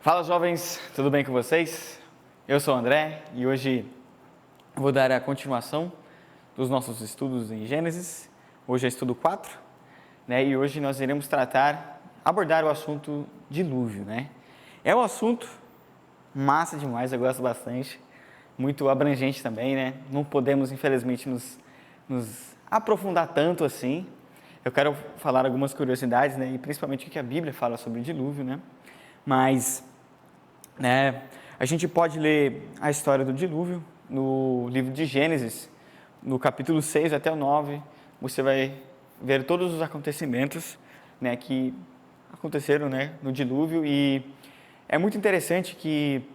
Fala jovens, tudo bem com vocês? Eu sou o André e hoje vou dar a continuação dos nossos estudos em Gênesis. Hoje é estudo 4, né? E hoje nós iremos abordar o assunto dilúvio, né? É um assunto massa demais, eu gosto bastante, muito abrangente também, né? Não podemos, infelizmente, nos aprofundar tanto assim. Eu quero falar algumas curiosidades, né? E principalmente o que a Bíblia fala sobre o dilúvio, né? Mas a gente pode ler a história do dilúvio no livro de Gênesis, no capítulo 6 até o 9, você vai ver todos os acontecimentos, né, que aconteceram, né, no dilúvio. E é muito interessante que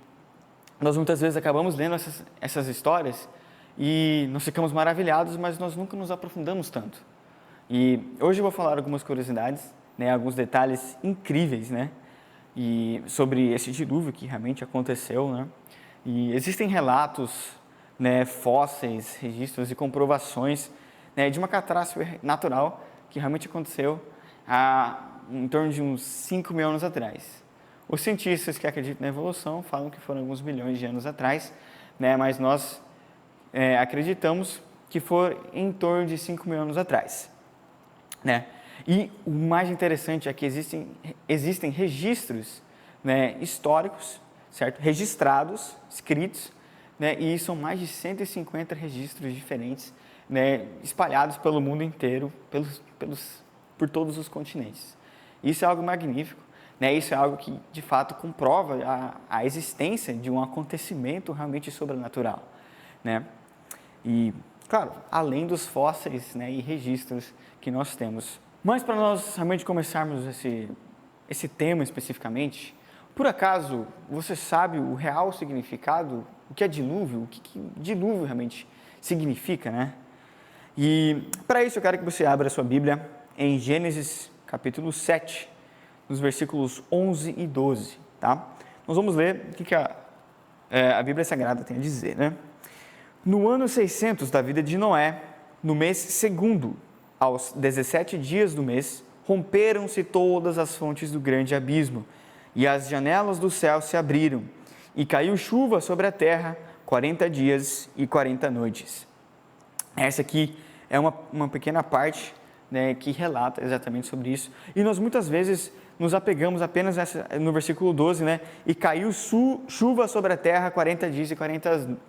nós muitas vezes acabamos lendo essas histórias e nós ficamos maravilhados, mas nós nunca nos aprofundamos tanto. E hoje eu vou falar algumas curiosidades, né, alguns detalhes incríveis, né, e sobre esse dilúvio que realmente aconteceu, né? E existem relatos, né, fósseis, registros e comprovações, né, de uma catástrofe natural que realmente aconteceu em torno de uns 5 mil anos atrás. Os cientistas que acreditam na evolução falam que foram alguns milhões de anos atrás, né, mas nós acreditamos que foi em torno de 5 mil anos atrás, né? E o mais interessante é que existem registros, né, históricos, certo? Registrados, escritos, né, e são mais de 150 registros diferentes, né, espalhados pelo mundo inteiro, por todos os continentes. Isso é algo magnífico, né? Isso é algo que, de fato, comprova a existência de um acontecimento realmente sobrenatural, né? E, claro, além dos fósseis, né, e registros que nós temos. Mas para nós realmente começarmos esse tema especificamente, por acaso você sabe o real significado, o que é dilúvio, o que dilúvio realmente significa, né? E para isso eu quero que você abra a sua Bíblia em Gênesis capítulo 7, nos versículos 11 e 12, tá? Nós vamos ler o que a Bíblia Sagrada tem a dizer, né? No ano 600 da vida de Noé, no mês segundo, aos 17 dias do mês, romperam-se todas as fontes do grande abismo, e as janelas do céu se abriram, e caiu chuva sobre a terra 40 dias e 40 noites. Essa aqui é uma pequena parte, né, que relata exatamente sobre isso, e nós muitas vezes nos apegamos apenas no versículo 12, né, e caiu chuva sobre a terra 40 dias e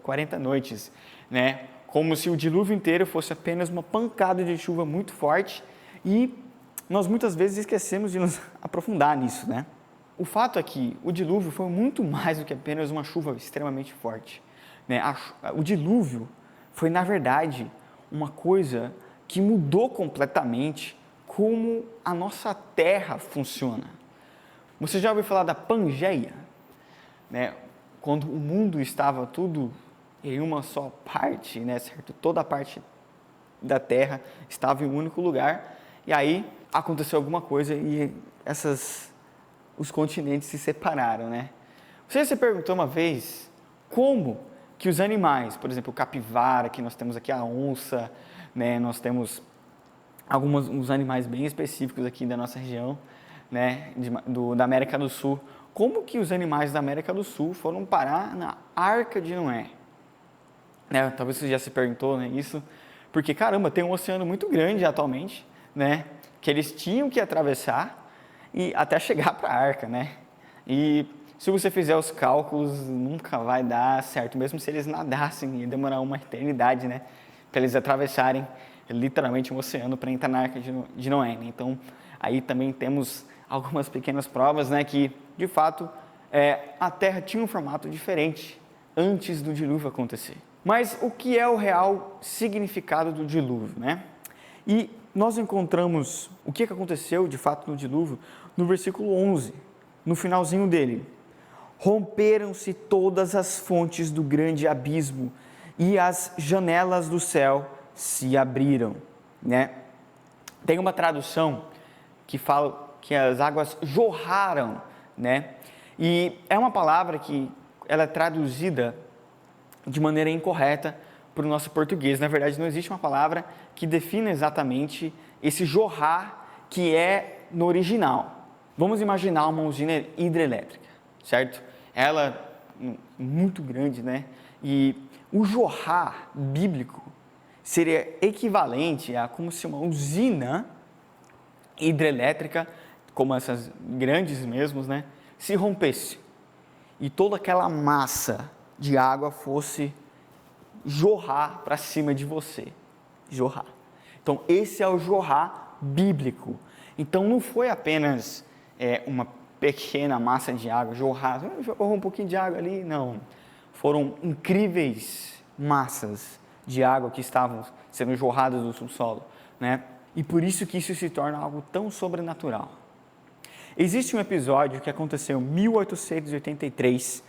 40 noites, né, como se o dilúvio inteiro fosse apenas uma pancada de chuva muito forte, e nós muitas vezes esquecemos de nos aprofundar nisso, né? O fato é que o dilúvio foi muito mais do que apenas uma chuva extremamente forte, né? O dilúvio foi, na verdade, uma coisa que mudou completamente como a nossa terra funciona. Você já ouviu falar da Pangeia, né? Quando o mundo estava tudo em uma só parte, né, certo? Toda a parte da Terra estava em um único lugar, e aí aconteceu alguma coisa e os continentes se separaram, né? Você se perguntou uma vez como que os animais, por exemplo, o capivara, que nós temos aqui a onça, né, nós temos uns animais bem específicos aqui da nossa região, né, da América do Sul, como que os animais da América do Sul foram parar na Arca de Noé? Né, talvez você já se perguntou, né, isso, porque caramba, tem um oceano muito grande atualmente, né, que eles tinham que atravessar e até chegar para a arca, né? E se você fizer os cálculos, nunca vai dar certo, mesmo se eles nadassem, ia demorar uma eternidade, né, para eles atravessarem literalmente um oceano para entrar na Arca de Noé, né? Então, aí também temos algumas pequenas provas, né, que de fato a Terra tinha um formato diferente antes do dilúvio acontecer. Mas o que é o real significado do dilúvio, né? E nós encontramos o que aconteceu de fato no dilúvio no versículo 11, no finalzinho dele. Romperam-se todas as fontes do grande abismo e as janelas do céu se abriram, né? Tem uma tradução que fala que as águas jorraram, né? E é uma palavra que ela é traduzida de maneira incorreta para o nosso português. Na verdade, não existe uma palavra que defina exatamente esse jorrar que é no original. Vamos imaginar uma usina hidrelétrica, certo? Ela muito grande, né? E o jorrar bíblico seria equivalente a como se uma usina hidrelétrica, como essas grandes mesmos, né, se rompesse e toda aquela massa de água fosse jorrar para cima de você, jorrar. Então esse é o jorrar bíblico. Então não foi apenas uma pequena massa de água jorrar, jorrou um pouquinho de água ali, não. Foram incríveis massas de água que estavam sendo jorradas do subsolo, né? E por isso que isso se torna algo tão sobrenatural. Existe um episódio que aconteceu em 1883,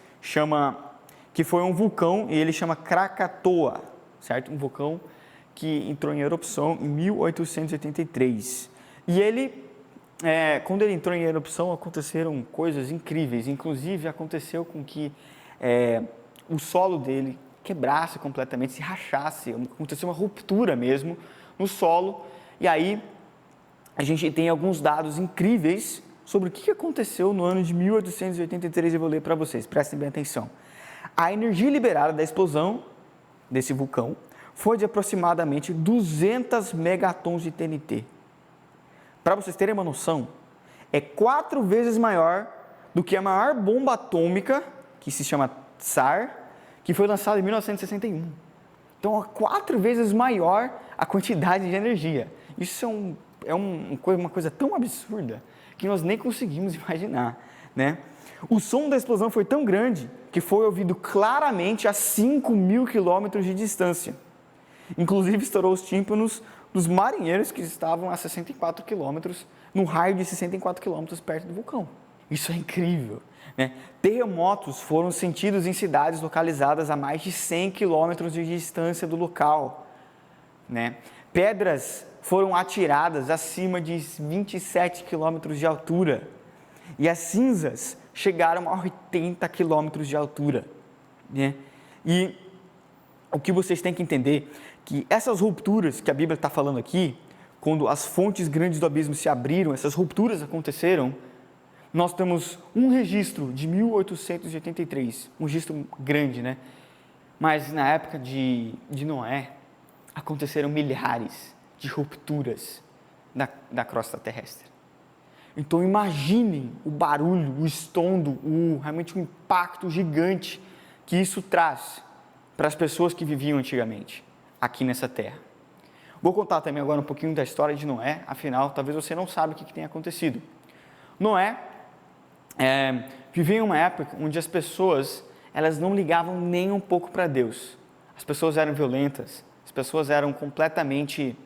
que foi um vulcão e ele chama Krakatoa, certo? Um vulcão que entrou em erupção em 1883. E ele, quando ele entrou em erupção, aconteceram coisas incríveis. Inclusive, aconteceu com que o solo dele quebrasse completamente, se rachasse, aconteceu uma ruptura mesmo no solo. E aí, a gente tem alguns dados incríveis sobre o que aconteceu no ano de 1883, eu vou ler para vocês, prestem bem atenção. A energia liberada da explosão desse vulcão foi de aproximadamente 200 megatons de TNT. Para vocês terem uma noção, é 4 vezes maior do que a maior bomba atômica, que se chama Tsar, que foi lançada em 1961. Então, é 4 vezes maior a quantidade de energia. Isso é uma coisa tão absurda que nós nem conseguimos imaginar, né? O som da explosão foi tão grande que foi ouvido claramente a 5.000 quilômetros de distância. Inclusive, estourou os tímpanos dos marinheiros que estavam a 64 quilômetros, no raio de 64 quilômetros perto do vulcão. Isso é incrível, né? Terremotos foram sentidos em cidades localizadas a mais de 100 quilômetros de distância do local, né? Pedras foram atiradas acima de 27 quilômetros de altura e as cinzas chegaram a 80 quilômetros de altura, né? E o que vocês têm que entender que essas rupturas que a Bíblia está falando aqui, quando as fontes grandes do abismo se abriram, essas rupturas aconteceram. Nós temos um registro de 1883, um registro grande, né? Mas na época de Noé, aconteceram milhares de rupturas da crosta terrestre. Então imaginem o barulho, o estrondo, realmente o impacto gigante que isso traz para as pessoas que viviam antigamente aqui nessa terra. Vou contar também agora um pouquinho da história de Noé, afinal, talvez você não saiba o que tem acontecido. Noé vivia em uma época onde as pessoas elas não ligavam nem um pouco para Deus. As pessoas eram violentas, as pessoas eram completamente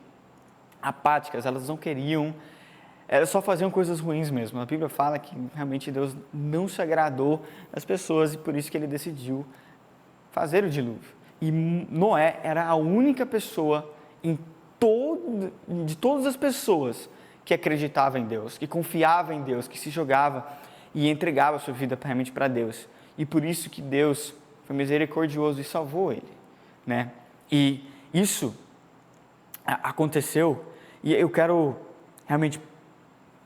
apáticas, elas não queriam, elas só faziam coisas ruins mesmo. A Bíblia fala que realmente Deus não se agradou das pessoas e por isso que ele decidiu fazer o dilúvio. E Noé era a única pessoa de todas as pessoas que acreditava em Deus, que confiava em Deus, que se jogava e entregava a sua vida realmente para Deus. E por isso que Deus foi misericordioso e salvou ele, né? E isso aconteceu e eu quero realmente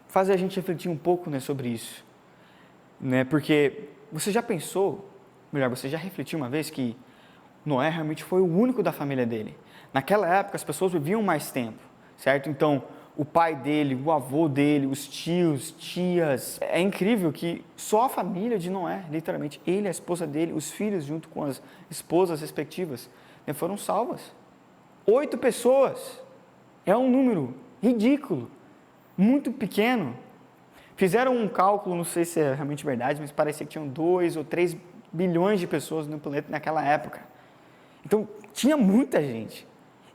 fazer a gente refletir um pouco, né, sobre isso, né? Porque você já pensou, melhor, você já refletiu uma vez que Noé realmente foi o único da família dele. Naquela época as pessoas viviam mais tempo, certo? Então o pai dele, o avô dele, os tios, tias. É incrível que só a família de Noé, literalmente, ele, a esposa dele, os filhos junto com as esposas respectivas, foram salvas. 8 pessoas. É um número ridículo, muito pequeno. Fizeram um cálculo, não sei se é realmente verdade, mas parecia que tinham 2 ou 3 bilhões de pessoas no planeta naquela época. Então, tinha muita gente.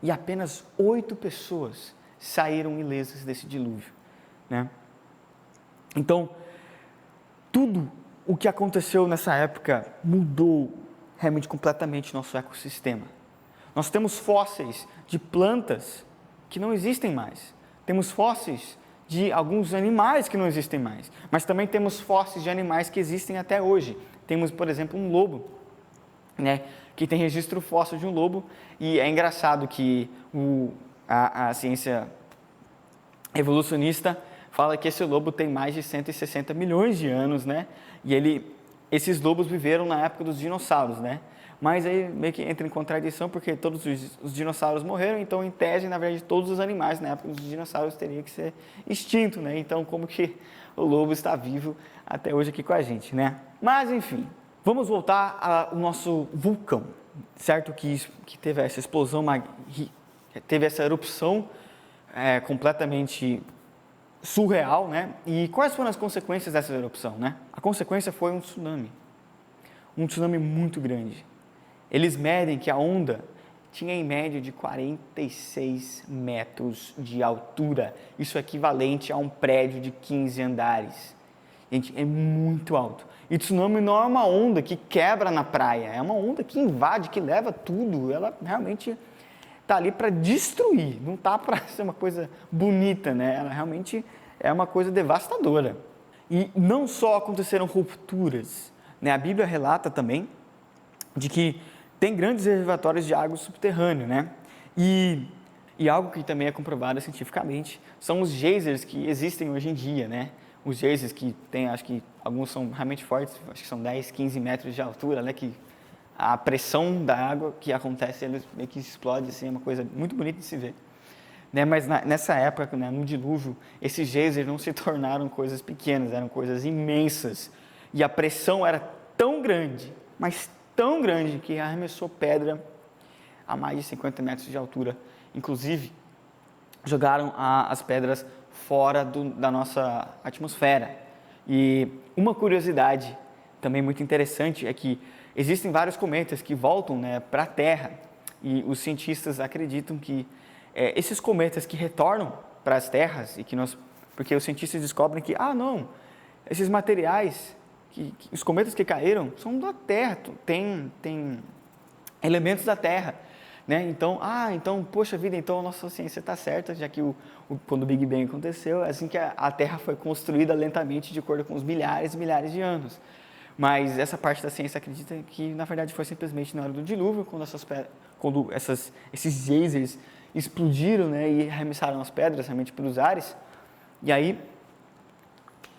E apenas 8 pessoas saíram ilesas desse dilúvio, né? Então, tudo o que aconteceu nessa época mudou realmente completamente nosso ecossistema. Nós temos fósseis de plantas que não existem mais. Temos fósseis de alguns animais que não existem mais. Mas também temos fósseis de animais que existem até hoje. Temos, por exemplo, um lobo, né, que tem registro fóssil de um lobo. E é engraçado que a ciência evolucionista fala que esse lobo tem mais de 160 milhões de anos, né? E ele esses lobos viveram na época dos dinossauros, né? Mas aí meio que entra em contradição, porque todos os dinossauros morreram, então em tese, na verdade, todos os animais na época dos dinossauros teriam que ser extintos, né? Então como que o lobo está vivo até hoje aqui com a gente, né? Mas enfim, vamos voltar ao nosso vulcão, certo? Que teve essa explosão, teve essa erupção completamente surreal, né? E quais foram as consequências dessa erupção, né? A consequência foi um tsunami muito grande. Eles medem que a onda tinha em média de 46 metros de altura. Isso é equivalente a um prédio de 15 andares. Gente, é muito alto. E tsunami não é uma onda que quebra na praia, é uma onda que invade, que leva tudo. Ela realmente está ali para destruir, não está para ser uma coisa bonita, né? Ela realmente é uma coisa devastadora. E não só aconteceram rupturas, né? A Bíblia relata também de que tem grandes reservatórios de água subterrâneo, né? E algo que também é comprovado cientificamente são os geysers que existem hoje em dia, né? Os geysers que tem, acho que alguns são realmente fortes, acho que são 10, 15 metros de altura, né? Que a pressão da água que acontece, ele meio que explode, assim, é uma coisa muito bonita de se ver. Né? Mas nessa época, né, no dilúvio, esses geysers não se tornaram coisas pequenas, eram coisas imensas. E a pressão era tão grande, mas tão grande, que arremessou pedra a mais de 50 metros de altura. Inclusive, jogaram as pedras fora da nossa atmosfera. E uma curiosidade também muito interessante é que existem vários cometas que voltam, né, para a Terra, e os cientistas acreditam que esses cometas que retornam para as terras, porque os cientistas descobrem que, esses materiais, os cometas que caíram são da Terra, tem elementos da Terra, né? Então, poxa vida, então a nossa ciência está certa, já que quando o Big Bang aconteceu, é assim que a Terra foi construída lentamente de acordo com os milhares e milhares de anos. Mas essa parte da ciência acredita que, na verdade, foi simplesmente na hora do dilúvio, quando esses geysers explodiram, né, e arremessaram as pedras realmente para os ares, e aí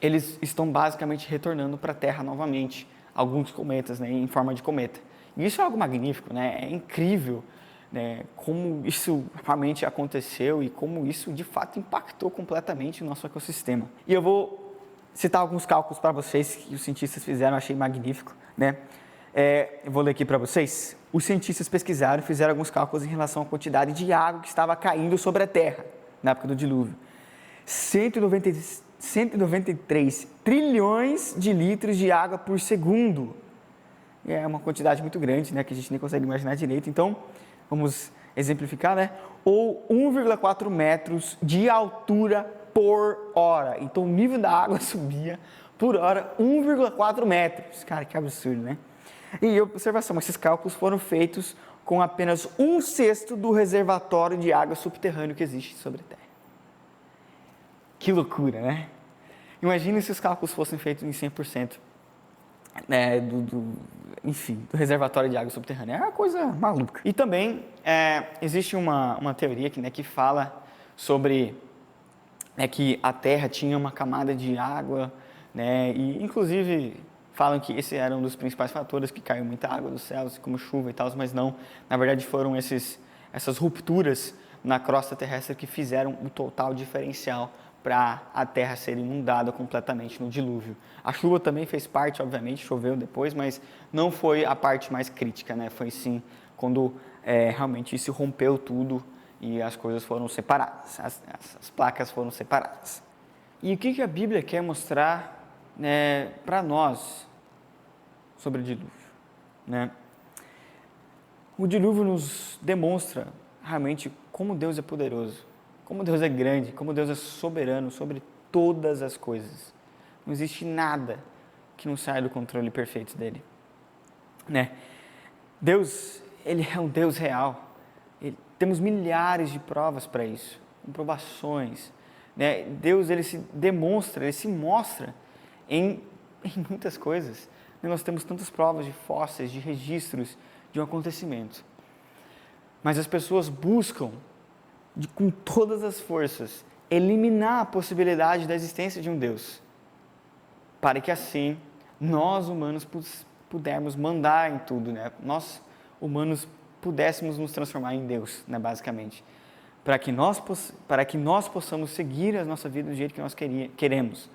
eles estão basicamente retornando para a Terra novamente, alguns cometas, né, em forma de cometa. E isso é algo magnífico, né, é incrível, né, como isso realmente aconteceu e como isso, de fato, impactou completamente o nosso ecossistema. E eu vou citar alguns cálculos para vocês que os cientistas fizeram, achei magnífico, né? Eu vou ler aqui para vocês. Os cientistas pesquisaram e fizeram alguns cálculos em relação à quantidade de água que estava caindo sobre a Terra na época do dilúvio. 193 trilhões de litros de água por segundo. É uma quantidade muito grande, né, que a gente nem consegue imaginar direito. Então, vamos exemplificar, né? Ou 1,4 metros de altura por hora. Então, o nível da água subia por hora 1,4 metros. Cara, que absurdo, né? E observação, esses cálculos foram feitos com apenas 1/6 do reservatório de água subterrâneo que existe sobre a Terra. Que loucura, né? Imagina se os cálculos fossem feitos em 100%, né, do reservatório de água subterrânea. É uma coisa maluca. E também existe uma teoria que fala sobre que a Terra tinha uma camada de água, né, e inclusive falam que esse era um dos principais fatores que caiu muita água dos céus, como chuva e tal, mas não, na verdade foram essas rupturas na crosta terrestre que fizeram o total diferencial para a Terra ser inundada completamente no dilúvio. A chuva também fez parte, obviamente, choveu depois, mas não foi a parte mais crítica, né? Foi sim quando realmente se rompeu tudo e as coisas foram separadas, as placas foram separadas. E o que a Bíblia quer mostrar, né, para nós sobre o dilúvio, né? O dilúvio nos demonstra realmente como Deus é poderoso, como Deus é grande, como Deus é soberano sobre todas as coisas. Não existe nada que não saia do controle perfeito dele, né? Deus, ele é um Deus real. Temos milhares de provas para isso, comprovações, né? Deus, ele se demonstra, ele se mostra em muitas coisas. Nós temos tantas provas de fósseis, de registros de um acontecimento. Mas as pessoas buscam, com todas as forças, eliminar a possibilidade da existência de um Deus, para que assim nós humanos pudermos mandar em tudo, né? Nós humanos pudéssemos nos transformar em Deus, né, basicamente, para que nós possamos seguir a nossa vida do jeito que nós queremos,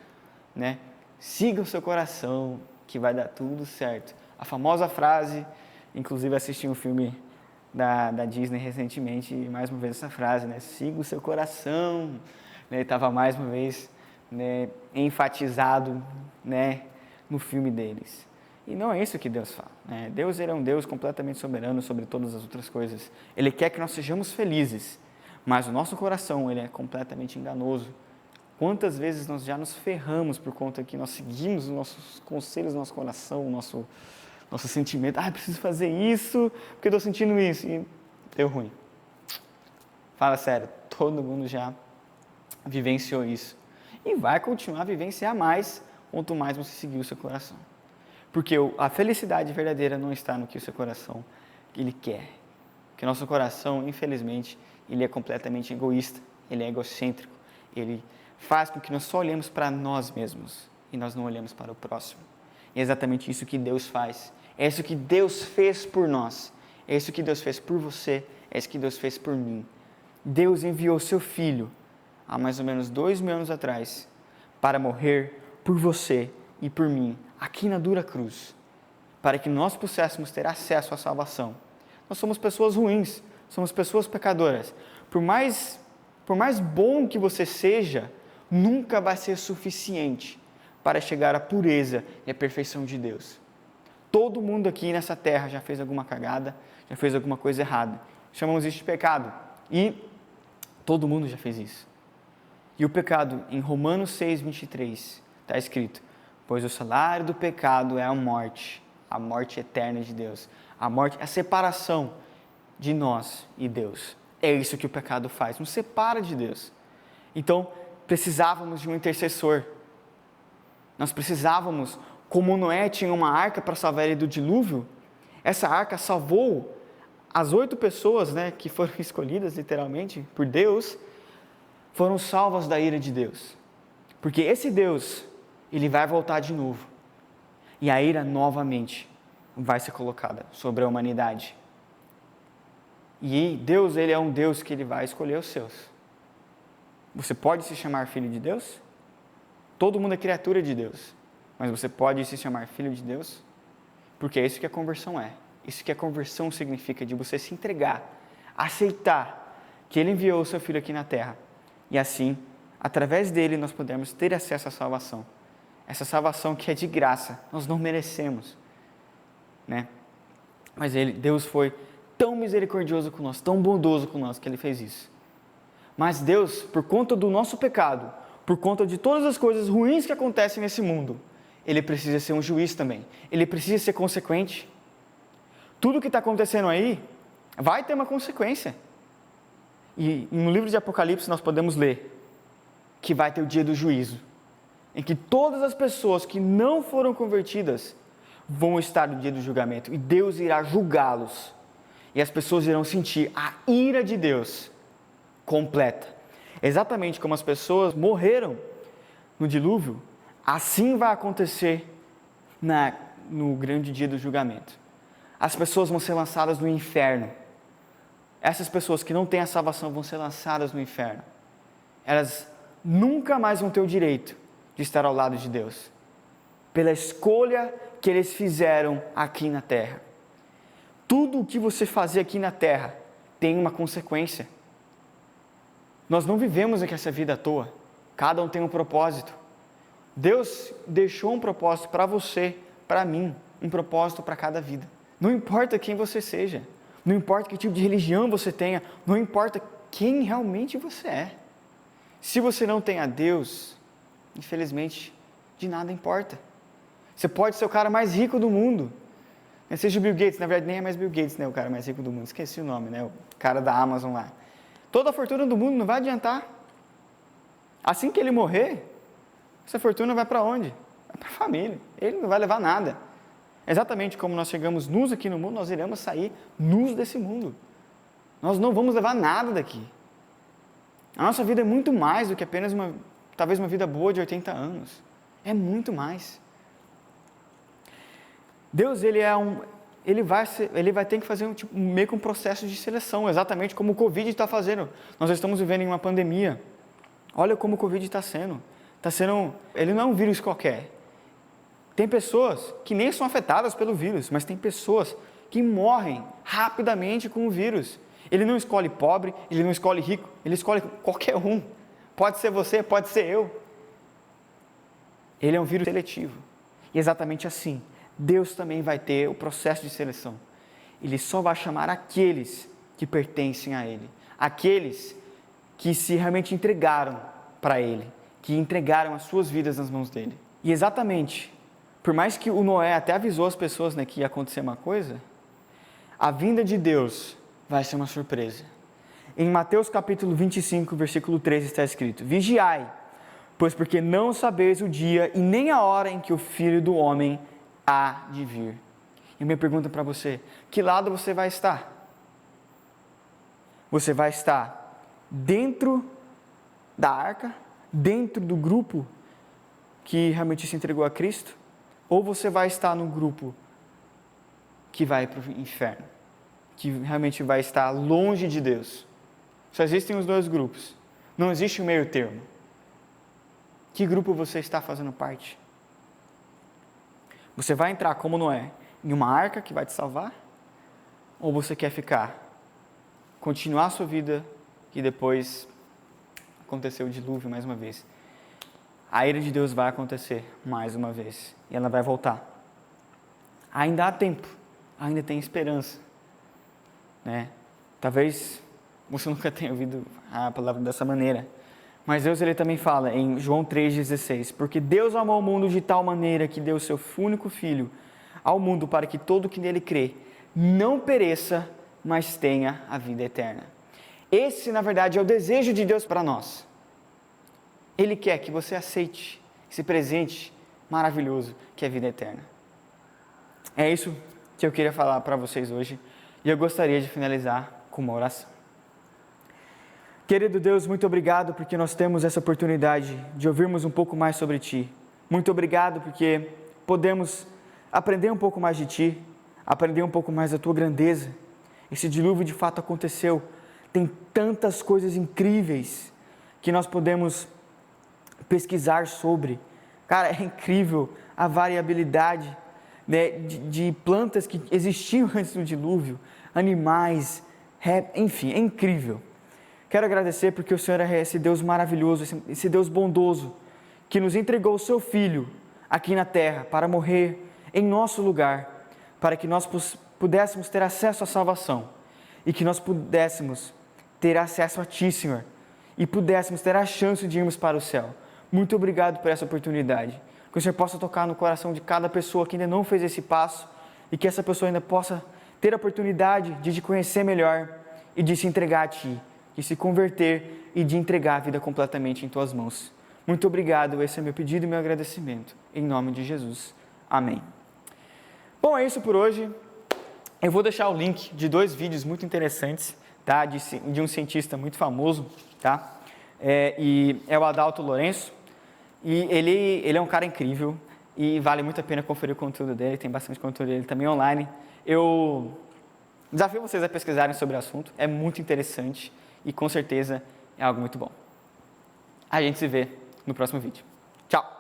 né? Siga o seu coração, que vai dar tudo certo. A famosa frase, inclusive assisti um filme da Disney recentemente, e mais uma vez essa frase, né? Siga o seu coração, né? Estava mais uma vez, né, enfatizado, né, no filme deles. E não é isso que Deus fala, né? Deus, ele é um Deus completamente soberano sobre todas as outras coisas. Ele quer que nós sejamos felizes, mas o nosso coração, ele é completamente enganoso. Quantas vezes nós já nos ferramos por conta que nós seguimos os nossos conselhos do nosso coração, o nosso sentimento. Preciso fazer isso, porque estou sentindo isso. E deu ruim. Fala sério, todo mundo já vivenciou isso. E vai continuar a vivenciar mais, quanto mais você seguir o seu coração. Porque a felicidade verdadeira não está no que o seu coração ele quer. Porque o nosso coração, infelizmente, ele é completamente egoísta, ele é egocêntrico, ele faz com que nós só olhemos para nós mesmos e nós não olhemos para o próximo. E é exatamente isso que Deus faz. É isso que Deus fez por nós. É isso que Deus fez por você. É isso que Deus fez por mim. Deus enviou seu Filho, há mais ou menos 2000 anos atrás, para morrer por você e por mim, aqui na dura cruz, para que nós pudéssemos ter acesso à salvação. Nós somos pessoas ruins, somos pessoas pecadoras. Por mais bom que você seja, nunca vai ser suficiente para chegar à pureza e à perfeição de Deus. Todo mundo aqui nessa terra já fez alguma cagada, já fez alguma coisa errada. Chamamos isso de pecado. E todo mundo já fez isso. E o pecado, em Romanos 6, 23, está escrito: pois o salário do pecado é a morte eterna de Deus. A morte é a separação de nós e Deus. É isso que o pecado faz, nos separa de Deus. Então, precisávamos de um intercessor. Nós precisávamos, como Noé tinha uma arca para salvar ele do dilúvio, essa arca salvou as 8 pessoas, né, que foram escolhidas literalmente por Deus, foram salvas da ira de Deus. Porque esse Deus, ele vai voltar de novo. E a ira novamente vai ser colocada sobre a humanidade. E Deus, ele é um Deus que ele vai escolher os seus. Você pode se chamar filho de Deus? Todo mundo é criatura de Deus. Mas você pode se chamar filho de Deus? Porque é isso que a conversão é. Isso que a conversão significa, de você se entregar, aceitar que ele enviou o seu filho aqui na terra. E assim, através dele, nós podemos ter acesso à salvação. Essa salvação que é de graça, nós não merecemos, né? Mas Deus foi tão misericordioso com nós, tão bondoso com nós, que ele fez isso. Mas Deus, por conta do nosso pecado, por conta de todas as coisas ruins que acontecem nesse mundo, ele precisa ser um juiz também. Ele precisa ser consequente. Tudo que está acontecendo aí vai ter uma consequência. E no livro de Apocalipse nós podemos ler que vai ter o dia do juízo, em que todas as pessoas que não foram convertidas vão estar no dia do julgamento, e Deus irá julgá-los, e as pessoas irão sentir a ira de Deus completa. Exatamente como as pessoas morreram no dilúvio, assim vai acontecer no grande dia do julgamento. As pessoas vão ser lançadas no inferno. Essas pessoas que não têm a salvação vão ser lançadas no inferno. Elas nunca mais vão ter o direito de estar ao lado de Deus, pela escolha que eles fizeram aqui na terra. Tudo o que você fazer aqui na terra tem uma consequência. Nós não vivemos aqui essa vida à toa. Cada um tem um propósito. Deus deixou um propósito para você, para mim, um propósito para cada vida. Não importa quem você seja, não importa que tipo de religião você tenha, não importa quem realmente você é. Se você não tem a Deus, infelizmente, de nada importa. Você pode ser o cara mais rico do mundo. Seja o Bill Gates, na verdade nem é mais Bill Gates, né, o cara mais rico do mundo, esqueci o nome, né, o cara da Amazon lá. Toda a fortuna do mundo não vai adiantar. Assim que ele morrer, essa fortuna vai para onde? Vai para a família. Ele não vai levar nada. Exatamente como nós chegamos nus aqui no mundo, nós iremos sair nus desse mundo. Nós não vamos levar nada daqui. A nossa vida é muito mais do que apenas talvez uma vida boa de 80 anos. É muito mais. Deus, ele vai ter que fazer meio que um processo de seleção, exatamente como o Covid está fazendo. Nós estamos vivendo em uma pandemia. Olha como o Covid está sendo. Ele não é um vírus qualquer. Tem pessoas que nem são afetadas pelo vírus, mas tem pessoas que morrem rapidamente com o vírus. Ele não escolhe pobre, ele não escolhe rico, ele escolhe qualquer um. Pode ser você, pode ser eu. Ele é um vírus seletivo. E exatamente assim, Deus também vai ter o processo de seleção. Ele só vai chamar aqueles que pertencem a Ele. Aqueles que se realmente entregaram para Ele. Que entregaram as suas vidas nas mãos dEle. E exatamente, por mais que o Noé até avisou as pessoas, né, que ia acontecer uma coisa, a vinda de Deus vai ser uma surpresa. Em Mateus capítulo 25, versículo 13 está escrito: Vigiai, pois porque não sabeis o dia e nem a hora em que o Filho do Homem há de vir. E minha pergunta para você: que lado você vai estar? Você vai estar dentro da arca, dentro do grupo que realmente se entregou a Cristo? Ou você vai estar no grupo que vai para o inferno, que realmente vai estar longe de Deus? Só existem os dois grupos, não existe um meio termo. Que grupo você está fazendo parte? Você vai entrar como Noé, em uma arca que vai te salvar? Ou você quer continuar a sua vida e depois acontecer o dilúvio mais uma vez? A ira de Deus vai acontecer mais uma vez e ela vai voltar. Ainda há tempo, ainda tem esperança, né? Talvez você nunca tenha ouvido a palavra dessa maneira, mas Deus, ele também fala em João 3,16: porque Deus amou o mundo de tal maneira que deu o seu único Filho ao mundo para que todo que nele crê não pereça, mas tenha a vida eterna. Esse, na verdade, é o desejo de Deus para nós. Ele quer que você aceite esse presente maravilhoso que é a vida eterna. É isso que eu queria falar para vocês hoje, e eu gostaria de finalizar com uma oração. Querido Deus, muito obrigado porque nós temos essa oportunidade de ouvirmos um pouco mais sobre Ti. Muito obrigado porque podemos aprender um pouco mais de Ti, aprender um pouco mais da Tua grandeza. Esse dilúvio de fato aconteceu. Tem tantas coisas incríveis que nós podemos pesquisar sobre. Cara, é incrível a variabilidade, né, de plantas que existiam antes do dilúvio, animais, enfim, é incrível. Quero agradecer porque o Senhor é esse Deus maravilhoso, esse Deus bondoso, que nos entregou o Seu Filho aqui na terra para morrer em nosso lugar, para que nós pudéssemos ter acesso à salvação e que nós pudéssemos ter acesso a Ti, Senhor, e pudéssemos ter a chance de irmos para o céu. Muito obrigado por essa oportunidade. Que o Senhor possa tocar no coração de cada pessoa que ainda não fez esse passo e que essa pessoa ainda possa ter a oportunidade de Te conhecer melhor e de se entregar a Ti, de se converter e de entregar a vida completamente em Tuas mãos. Muito obrigado, esse é meu pedido e meu agradecimento. Em nome de Jesus. Amém. Bom, é isso por hoje. Eu vou deixar o link de 2 vídeos muito interessantes, tá? De um cientista muito famoso, tá? E é o Adalto Lourenço. E ele é um cara incrível e vale muito a pena conferir o conteúdo dele, tem bastante conteúdo dele também online. Eu desafio vocês a pesquisarem sobre o assunto, é muito interessante e com certeza é algo muito bom. A gente se vê no próximo vídeo. Tchau!